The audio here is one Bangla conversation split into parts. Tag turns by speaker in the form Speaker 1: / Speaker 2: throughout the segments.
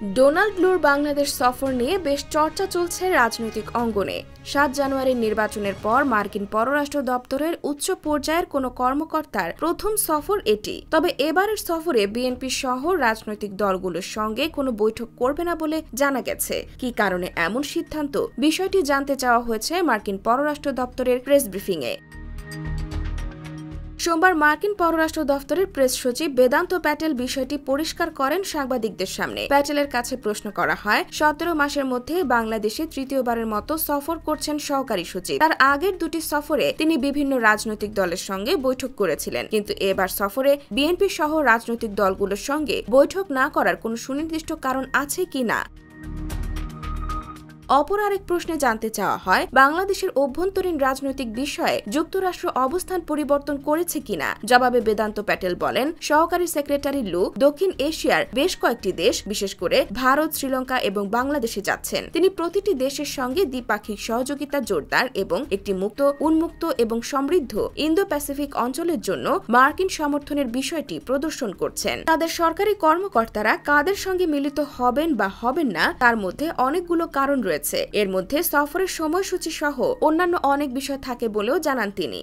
Speaker 1: ডোনাল্ড লুর বাংলাদেশ সফর নিয়ে বেশ চর্চা চলছে রাজনৈতিক অঙ্গনে। ৭ জানুয়ারির নির্বাচনের পর মার্কিন পররাষ্ট্র দপ্তরের উচ্চ পর্যায়ের কোনো কর্মকর্তার প্রথম সফর এটি। তবে এবারের সফরে বিএনপি সহ রাজনৈতিক দলগুলোর সঙ্গে কোনো বৈঠক করবে না বলে জানা গেছে। কী কারণে এমন সিদ্ধান্ত, বিষয়টি জানতে চাওয়া হয়েছে মার্কিন পররাষ্ট্র দপ্তরের প্রেস ব্রিফিংয়ে। সোমবার মার্কিন পররাষ্ট্র দফতরের প্রেস সচিব বেদান্ত প্যাটেল বিষয়টি পরিষ্কার করেন সাংবাদিকদের সামনে। প্যাটেলের কাছে প্রশ্ন করা হয়, ১৭ মাসের মধ্যে বাংলাদেশে তৃতীয়বারের মতো সফর করছেন সহকারী সচিব। তার আগের দুটি সফরে তিনি বিভিন্ন রাজনৈতিক দলের সঙ্গে বৈঠক করেছিলেন, কিন্তু এবার সফরে বিএনপি সহ রাজনৈতিক দলগুলোর সঙ্গে বৈঠক না করার কোনো সুনির্দিষ্ট কারণ আছে কিনা। অপর আরেক প্রশ্নে জানতে চাওয়া হয়, বাংলাদেশের অভ্যন্তরীণ রাজনৈতিক বিষয়ে যুক্তরাষ্ট্র অবস্থান পরিবর্তন করেছে কিনা। জবাবে বেদান্ত প্যাটেল বলেন, সহকারী সেক্রেটারি লু দক্ষিণ এশিয়ার বেশ কয়েকটি দেশ, বিশেষ করে ভারত, শ্রীলঙ্কা এবং বাংলাদেশে যাচ্ছেন। তিনি প্রতিটি দেশের সঙ্গে দ্বিপাক্ষিক সহযোগিতা জোরদার এবং একটি মুক্ত, উন্মুক্ত এবং সমৃদ্ধ ইন্দো প্যাসিফিক অঞ্চলের জন্য মার্কিন সমর্থনের বিষয়টি প্রদর্শন করছেন। তাদের সরকারি কর্মকর্তারা কাদের সঙ্গে মিলিত হবেন বা হবেন না, তার মধ্যে অনেকগুলো কারণ রয়েছে। এর মধ্যে সফরের সময়সূচি সহ অন্যান্য অনেক বিষয় থাকে বলেও জানান তিনি।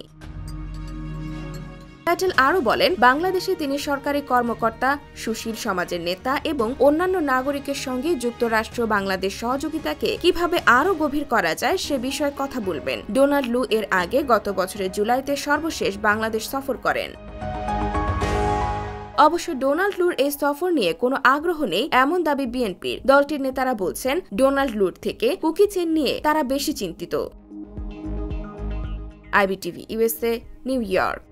Speaker 1: প্যাটেল আরও বলেন, বাংলাদেশে তিনি সরকারি কর্মকর্তা, সুশীল সমাজের নেতা এবং অন্যান্য নাগরিকের সঙ্গে যুক্তরাষ্ট্র বাংলাদেশ সহযোগিতাকে কিভাবে আরও গভীর করা যায় সে বিষয়ে কথা বলবেন। ডোনাল্ড লু এর আগে গত বছরের জুলাইতে সর্বশেষ বাংলাদেশ সফর করেন। অবশ্য ডোনাল্ড লুর এই সফর নিয়ে কোনো আগ্রহ নেই এমন দাবি বিএনপির। দলটির নেতারা বলছেন, ডোনাল্ড লুর থেকে কুকি চেন নিয়ে তারা বেশি চিন্তিত। IBTV USA, new York.